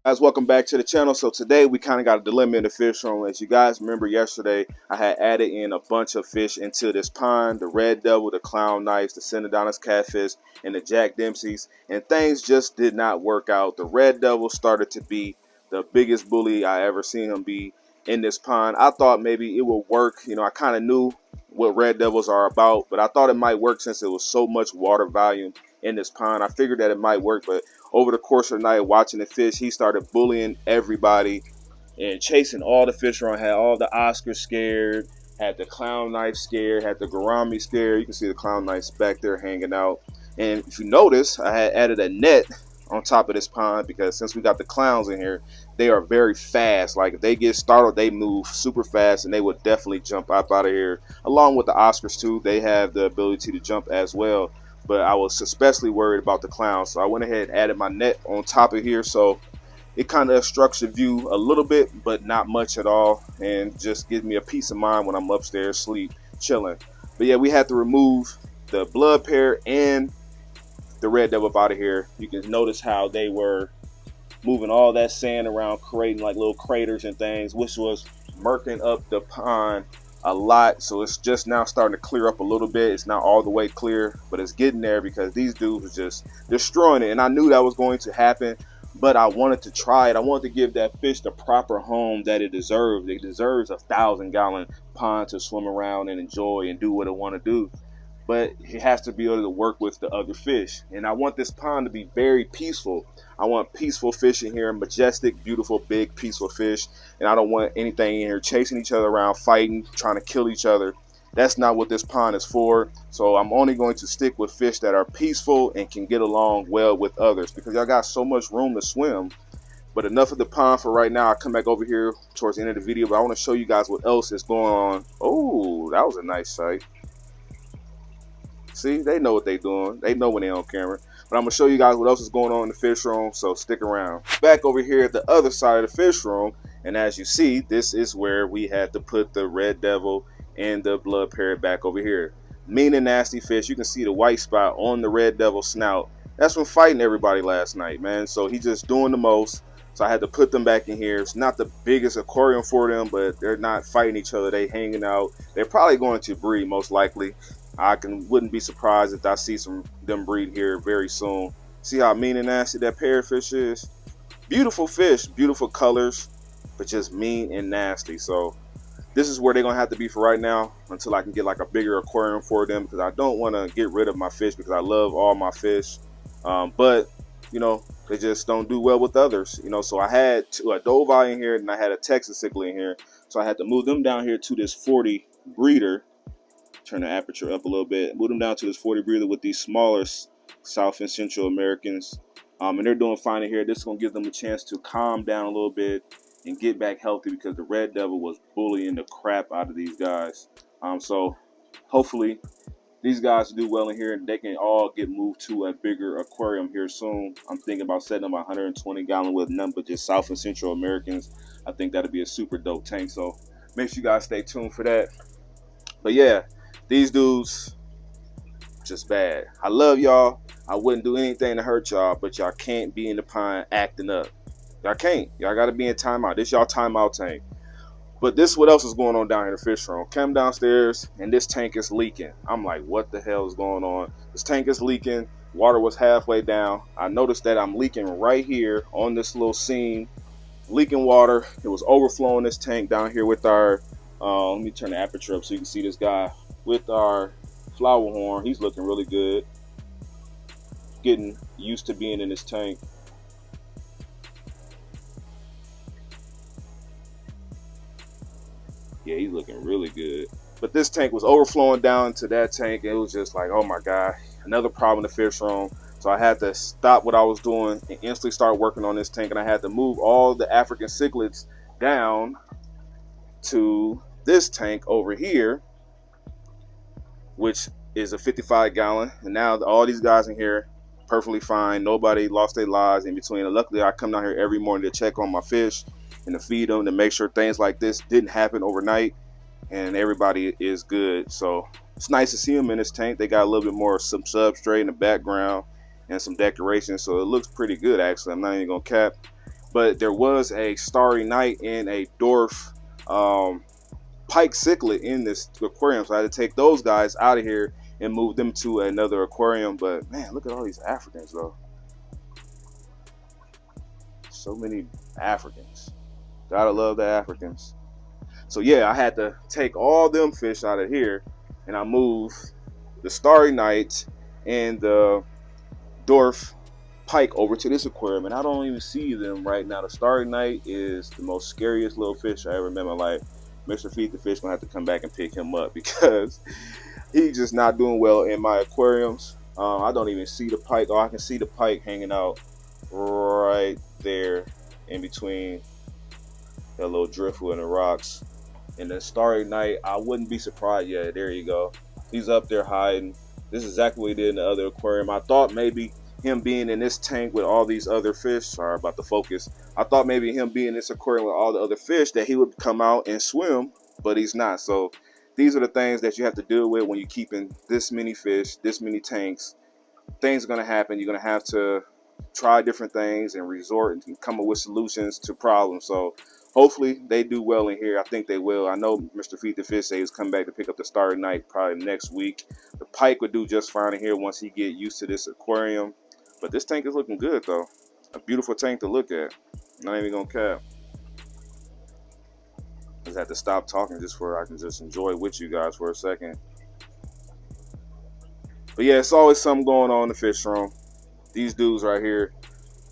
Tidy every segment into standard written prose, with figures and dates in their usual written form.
Guys, welcome back to the channel. So today we kind of got a dilemma in the fish room. As you guys remember yesterday, I had added in a bunch of fish into this pond: the red devil, the clown knives, the Synodontis catfish, and the Jack Dempseys, and things just did not work out. The red devil started to be the biggest bully I ever seen him be in this pond. I thought maybe it would work. I kind of knew what red devils are about, but I thought it might work since it was so much water volume in this pond. I figured that it might work, but over the course of the night watching the fish, he started bullying everybody and chasing all the fish around. Had all the Oscars scared, had the clown knife scared, had the gourami scared. You can see the clown knives back there hanging out. And if you notice, I had added a net on top of this pond because since we got the clowns in here, they are very fast. Like if they get startled, they move super fast and they would definitely jump up out of here. Along with the Oscars too, they have the ability to jump as well. But I was especially worried about the clowns, so I went ahead and added my net on top of here, so it kind of obstructs the view a little bit, but not much at all, and just gives me a peace of mind when I'm upstairs sleep chilling. But yeah, we had to remove the blood pair and the red devil out of here. You can notice how they were moving all that sand around, creating like little craters and things, which was murking up the pond a lot. So it's just now starting to clear up a little bit. It's not all the way clear, but it's getting there because these dudes are just destroying it. And I knew that was going to happen, but I wanted to try it. I wanted to give that fish the proper home that it deserves. It deserves a 1,000-gallon pond to swim around and enjoy and do what it want to do. But it has to be able to work with the other fish. And I want this pond to be very peaceful. I want peaceful fish in here, majestic, beautiful, big, peaceful fish. And I don't want anything in here chasing each other around, fighting, trying to kill each other. That's not what this pond is for. So I'm only going to stick with fish that are peaceful and can get along well with others because y'all got so much room to swim. But enough of the pond for right now. I'll come back over here towards the end of the video, but I want to show you guys what else is going on. Oh, that was a nice sight. See, they know what they're doing. They know when they're on camera. But I'm going to show you guys what else is going on in the fish room, so stick around. Back over here at the other side of the fish room, and as you see, this is where we had to put the red devil and the blood parrot back over here. Mean and nasty fish. You can see the white spot on the red devil snout. That's from fighting everybody last night, man. So he's just doing the most. So I had to put them back in here. It's not the biggest aquarium for them, but they're not fighting each other. They hanging out. They're probably going to breed most likely. Wouldn't be surprised if I see them breed here very soon. See how mean and nasty that parrotfish is? Beautiful fish, beautiful colors, but just mean and nasty. So this is where they're gonna have to be for right now until I can get like a bigger aquarium for them because I don't want to get rid of my fish because I love all my fish. But they just don't do well with others. So I had a Dovai in here and I had a Texas cichlid in here. So I had to move them down here to this 40 breeder. Turn the aperture up a little bit, move them down to this 40 breeder with these smaller South and Central Americans. And they're doing fine in here. This is going to give them a chance to calm down a little bit and get back healthy because the red devil was bullying the crap out of these guys. So hopefully these guys do well in here and they can all get moved to a bigger aquarium here soon. I'm thinking about setting up a 120-gallon with none but just South and Central Americans. I think that'd be a super dope tank. So make sure you guys stay tuned for that. But yeah, these dudes, just bad. I love y'all. I wouldn't do anything to hurt y'all, but y'all can't be in the pond acting up. Y'all can't. Y'all got to be in timeout. This y'all timeout tank. But this is what else is going on down here in the fish room. Come downstairs, and this tank is leaking. I'm like, what the hell is going on? This tank is leaking. Water was halfway down. I noticed that I'm leaking right here on this little seam. Leaking water. It was overflowing this tank down here with our, let me turn the aperture up so you can see this guy. With our flower horn. He's looking really good. Getting used to being in this tank. Yeah, he's looking really good. But this tank was overflowing down to that tank. It was just like, oh my God, another problem in the fish room. So I had to stop what I was doing and instantly start working on this tank. And I had to move all the African cichlids down to this tank over here, which is a 55-gallon. And now all these guys in here perfectly fine. Nobody lost their lives in between. And luckily, I come down here every morning to check on my fish and to feed them to make sure things like this didn't happen overnight and everybody is good. So it's nice to see them in this tank. They got a little bit more some substrate in the background and some decoration, so it looks pretty good actually. I'm not even gonna cap. But there was a starry night and a dwarf pike cichlid in this aquarium, so I had to take those guys out of here and move them to another aquarium. But man, look at all these Africans though. So many Africans. Gotta love the Africans. So yeah, I had to take all them fish out of here, and I moved the starry night and the dwarf pike over to this aquarium, and I don't even see them right now. The starry night is the most scariest little fish I ever met in my life. Mr. Feed the Fish gonna have to come back and pick him up because he's just not doing well in my aquariums. I don't even see the pike. Oh, I can see the pike hanging out right there in between that little driftwood and the rocks. And the starry night, I wouldn't be surprised. Yeah, there you go. He's up there hiding. This is exactly what he did in the other aquarium. I thought maybe him being in this tank with all these other fish, sorry about the focus, I thought maybe him being in this aquarium with all the other fish that he would come out and swim, but he's not. So these are the things that you have to deal with when you're keeping this many fish, this many tanks. Things are going to happen. You're going to have to try different things and resort and come up with solutions to problems. So hopefully they do well in here. I think they will. I know Mr. Feed the Fish said he's coming back to pick up the starry night probably next week. The pike would do just fine in here once he get used to this aquarium. But this tank is looking good though. A beautiful tank to look at. Not even gonna cap. Just have to stop talking just for I can just enjoy with you guys for a second. But yeah, it's always something going on in the fish room. These dudes right here,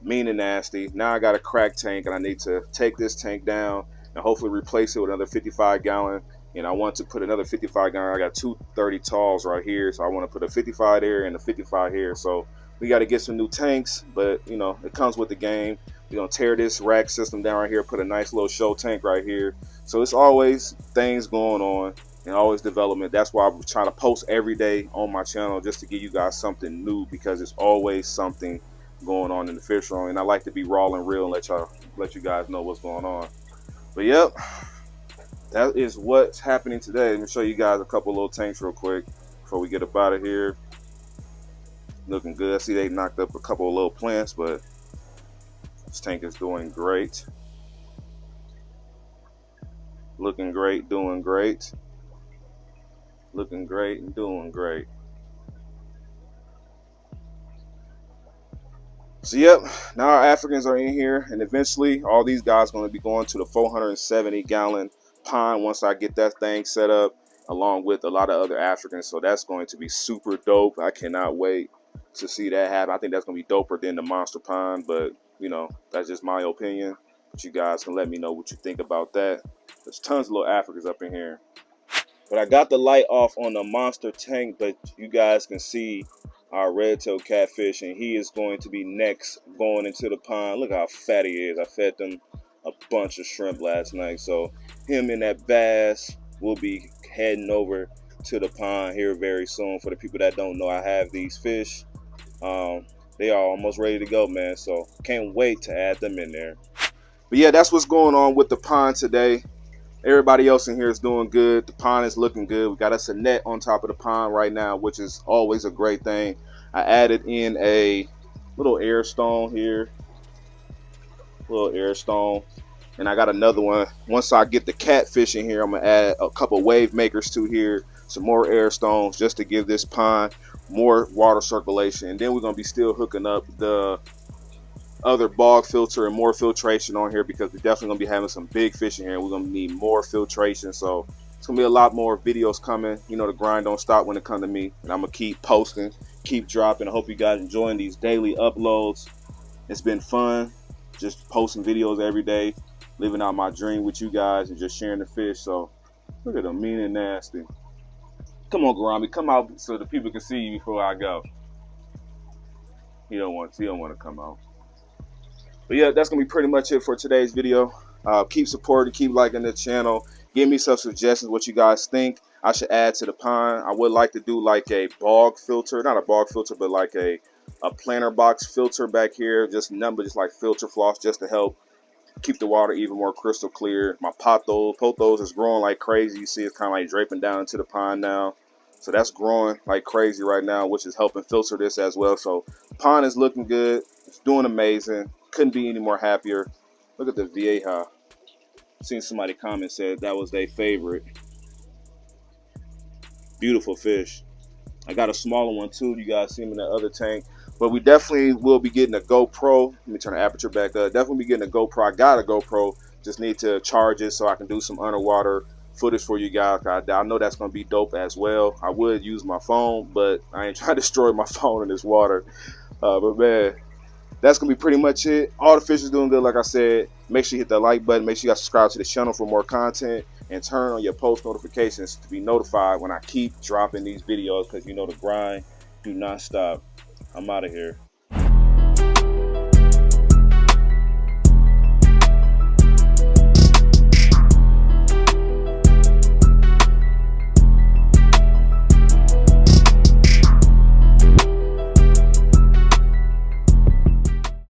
mean and nasty. Now I got a cracked tank and I need to take this tank down and hopefully replace it with another 55 gallon. And I want to put another 55 gallon. I got two 30 talls right here, so I want to put a 55 there and a 55 here. So we got to get some new tanks, but you know, it comes with the game. We're gonna tear this rack system down right here, put a nice little show tank right here. So it's always things going on and always development. That's why I'm trying to post every day on my channel, just to give you guys something new, because it's always something going on in the fish room, and I like to be raw and real and let you guys know what's going on. But yep, that is what's happening today. Let me show you guys a couple little tanks real quick before we get up out of here. Looking good. I see they knocked up a couple of little plants, but this tank is doing great. Looking great, doing great. Looking great and doing great. So yep, now our Africans are in here, and eventually all these guys are going to be going to the 470 gallon pond once I get that thing set up, along with a lot of other Africans. So that's going to be super dope. I cannot wait to see that happen. I think that's going to be doper than the monster pond, but you know, that's just my opinion. But you guys can let me know what you think about that. There's tons of little Africans up in here. But I got the light off on the monster tank, but you guys can see our red-tailed catfish, and he is going to be next going into the pond. Look how fat he is. I fed them a bunch of shrimp last night. So him and that bass will be heading over to the pond here very soon. For the people that don't know, I have these fish. They are almost ready to go, man. So can't wait to add them in there. But yeah, that's what's going on with the pond today. Everybody else in here is doing good. The pond is looking good. We got us a net on top of the pond right now, which is always a great thing. I added in a little air stone here. Little air stone. And I got another one. Once I get the catfish in here, I'm going to add a couple wave makers to here. Some more air stones just to give this pond more water circulation. And then we're going to be still hooking up the other bog filter and more filtration on here, because we're definitely going to be having some big fish in here. We're going to need more filtration. So it's going to be a lot more videos coming. You know, the grind don't stop when it comes to me. And I'm going to keep posting, keep dropping. I hope you guys enjoying these daily uploads. It's been fun just posting videos every day, living out my dream with you guys and just sharing the fish. So look at them, mean and nasty. Come on, Garami, come out so the people can see you before I go. He don't want to come out. But yeah, that's gonna be pretty much it for today's video. Keep supporting, keep liking the channel. Give me some suggestions what you guys think I should add to the pond. I would like to do like a bog filter, not a bog filter, but like a planter box filter back here. Just like filter floss, just to help keep the water even more crystal clear. My pothos is growing like crazy. You see it's kind of like draping down into the pond now. So that's growing like crazy right now, which is helping filter this as well. So the pond is looking good. It's doing amazing. Couldn't be any more happier. Look at the Vieja. Seen somebody comment said that was their favorite. Beautiful fish. I got a smaller one too. You guys see him in the other tank. But we definitely will be getting a GoPro. Let me turn the aperture back up. Definitely be getting a GoPro. I got a GoPro. Just need to charge it so I can do some underwater footage for you guys. I know that's going to be dope as well. I would use my phone, but I ain't trying to destroy my phone in this water. But man, that's going to be pretty much it. All the fish is doing good, like I said. Make sure you hit that like button. Make sure you guys subscribe to the channel for more content. And turn on your post notifications to be notified when I keep dropping these videos, because you know the grind do not stop. I'm out of here.